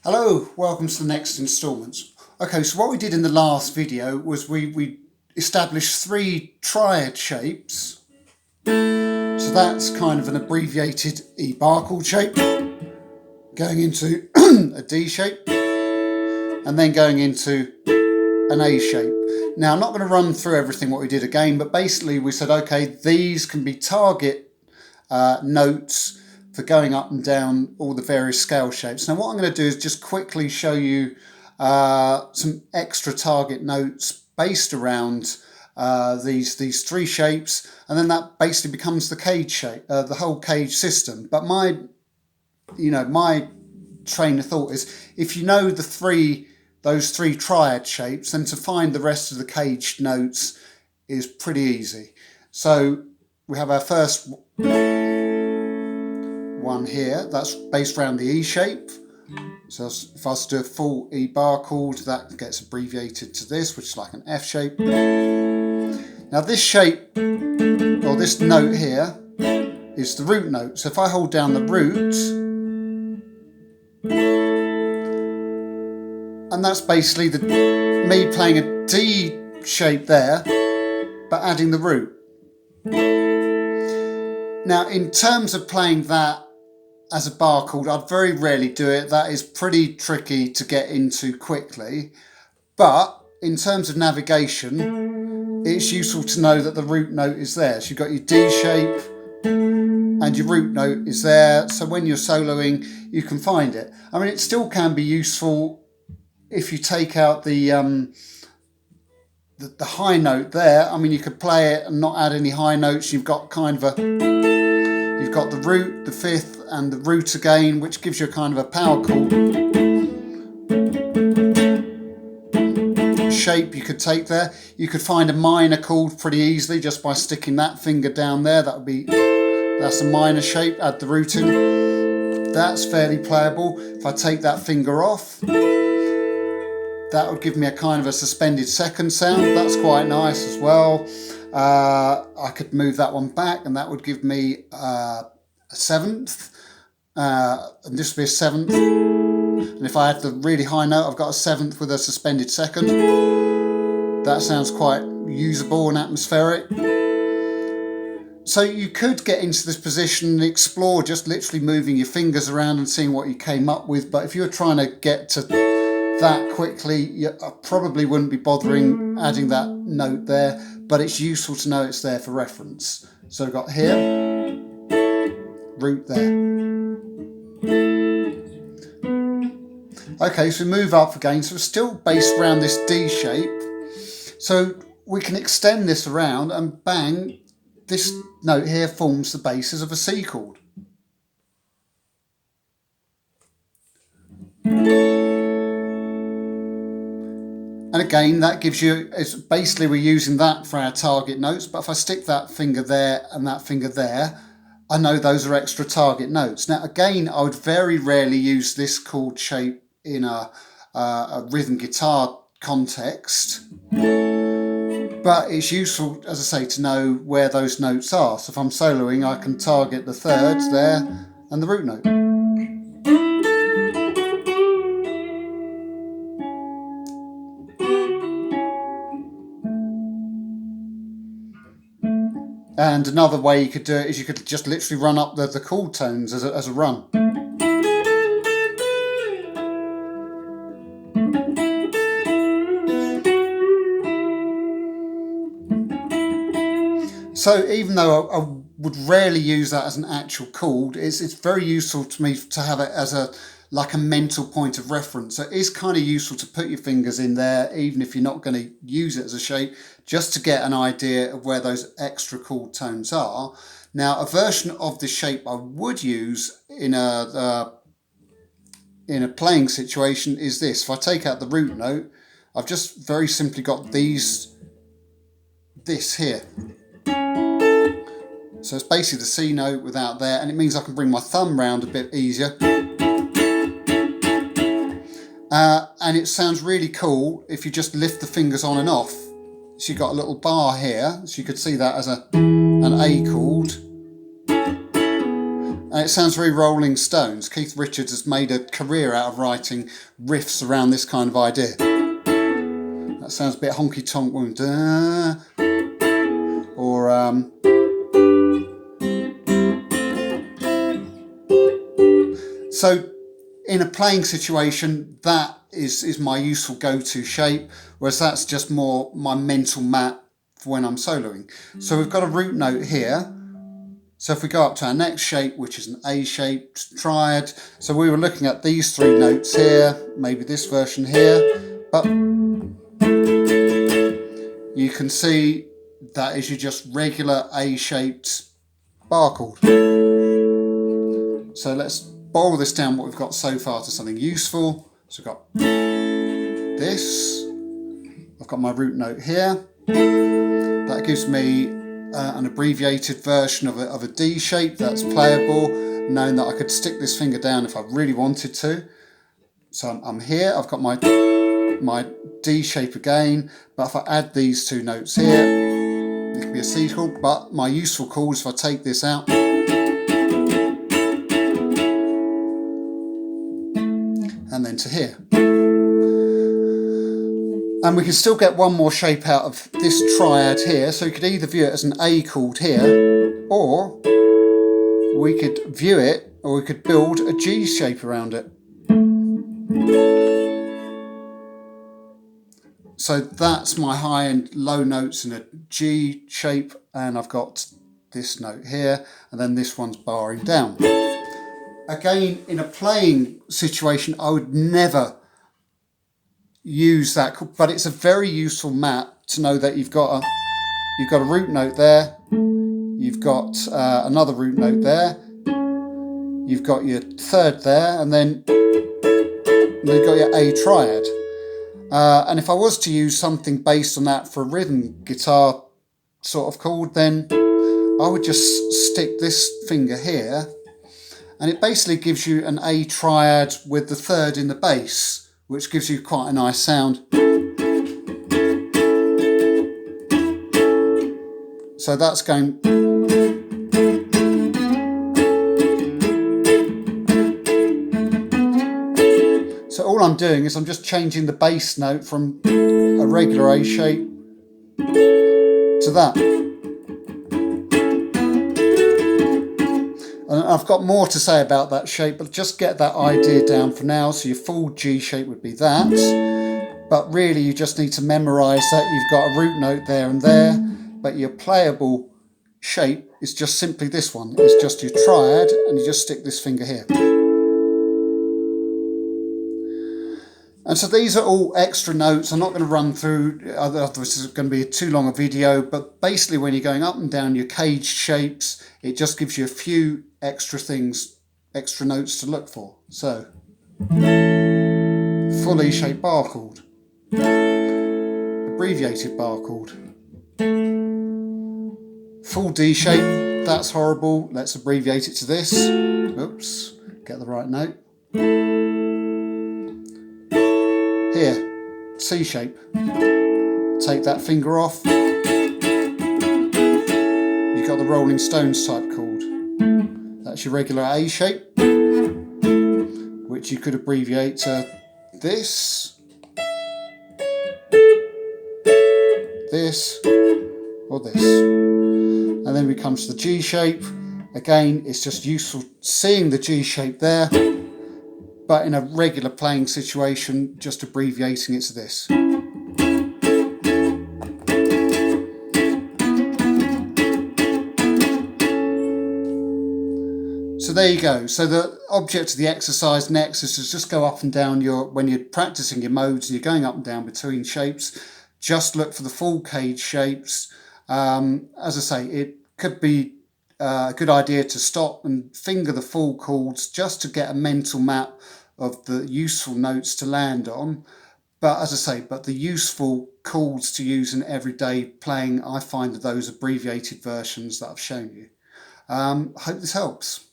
Hello, welcome to the next instalments. Okay, so what we did in the last video was we established 3 triad shapes. So that's kind of an abbreviated E bar chord shape, going into a D shape, and then going into an A shape. Now I'm not going to run through everything what we did again, but basically we said, okay, these can be target notes for going up and down all the various scale shapes. Now what I'm going to do is just quickly show you some extra target notes based around these 3 shapes, and then that basically becomes the CAGED shape, the whole CAGED system. But my train of thought is, if you know those three triad shapes, then to find the rest of the CAGED notes is pretty easy. So we have our first one here, that's based around the E shape. So if I was to do a full E bar chord, that gets abbreviated to this, which is like an F shape. Now this shape, or this note here, is the root note. So if I hold down the root, and that's basically me playing a D shape there, but adding the root. Now in terms of playing that as a bar chord, I'd very rarely do it. That is pretty tricky to get into quickly. But in terms of navigation, it's useful to know that the root note is there. So you've got your D shape and your root note is there. So when you're soloing, you can find it. I mean, it still can be useful if you take out the high note there. I mean, you could play it and not add any high notes. You've got kind of you've got the root, the fifth, and the root again, which gives you a kind of a power chord shape you could take there. You could find a minor chord pretty easily just by sticking that finger down there. That's a minor shape. Add the root in. That's fairly playable. If I take that finger off, that would give me a kind of a suspended second sound. That's quite nice as well. I could move that one back and that would give me a 7th. And this would be a 7th. And if I had the really high note, I've got a 7th with a suspended second. That sounds quite usable and atmospheric. So you could get into this position and explore just literally moving your fingers around and seeing what you came up with. But if you're trying to get to that quickly, I probably wouldn't be bothering adding that note there, but it's useful to know it's there for reference. So I've got here, root there. Okay, so we move up again. So we're still based around this D shape. So we can extend this around and bang, this note here forms the basis of a C chord. And again, that gives you, basically we're using that for our target notes, but if I stick that finger there and that finger there, I know those are extra target notes. Now again, I would very rarely use this chord shape in a rhythm guitar context, but it's useful, as I say, to know where those notes are. So if I'm soloing, I can target the third there and the root note. And another way you could do it is you could just literally run up the chord tones as a run. So even though I would rarely use that as an actual chord, it's very useful to me to have it as like a mental point of reference. So it is kind of useful to put your fingers in there, even if you're not going to use it as a shape, just to get an idea of where those extra chord tones are. Now, a version of this shape I would use in a playing situation is this. If I take out the root note, I've just very simply got this here. So it's basically the C note without there, and it means I can bring my thumb round a bit easier. And it sounds really cool if you just lift the fingers on and off. So you've got a little bar here, so you could see that as an A chord. And it sounds very Rolling Stones. Keith Richards has made a career out of writing riffs around this kind of idea. That sounds a bit honky-tonk. Or so in a playing situation, that is my useful go-to shape, whereas that's just more my mental map for when I'm soloing. So we've got a root note here. So if we go up to our next shape, which is an A-shaped triad, so we were looking at these three notes here, maybe this version here, but you can see that is your just regular A-shaped bar chord. So let's boil this down, what we've got so far, to something useful. So we've got this, I've got my root note here, that gives me an abbreviated version of a D shape that's playable, knowing that I could stick this finger down if I really wanted to. So I'm here, I've got my D shape again, but if I add these two notes here, it can be a C chord, but my useful chords, if I take this out, and then to here. And we can still get one more shape out of this triad here, so you could either view it as an A chord here, or we could view it, or we could build a G shape around it. So that's my high and low notes in a G shape, and I've got this note here, and then this one's barring down. Again, in a playing situation, I would never use that, but it's a very useful map to know that you've got a root note there, you've got another root note there, you've got your third there, and then you've got your A triad. And if I was to use something based on that for a rhythm guitar sort of chord, then I would just stick this finger here, and it basically gives you an A triad with the third in the bass, which gives you quite a nice sound. So that's going. So all I'm doing is I'm just changing the bass note from a regular A shape to that. And I've got more to say about that shape, but just get that idea down for now. So your full G shape would be that, but really you just need to memorize that you've got a root note there and there, but your playable shape is just simply this one. It's just your triad, and you just stick this finger here. And so these are all extra notes. I'm not going to run through, otherwise this is going to be too long a video, but basically when you're going up and down your caged shapes, it just gives you a few extra things, extra notes to look for. So, full E shape bar chord, abbreviated bar chord, full D shape, that's horrible, let's abbreviate it to this. Oops, get the right note. Here, C shape, take that finger off, you've got the Rolling Stones type chord. That's your regular A shape, which you could abbreviate to this, this, or this. And then we come to the G shape. Again, it's just useful seeing the G shape there, but in a regular playing situation, just abbreviating it to this. So there you go. So the object of the exercise next is to just go up and down when you're practicing your modes and you're going up and down between shapes, just look for the full cage shapes. As I say, it could be a good idea to stop and finger the full chords just to get a mental map of the useful notes to land on. But as I say, the useful chords to use in everyday playing, I find are those abbreviated versions that I've shown you. I hope this helps.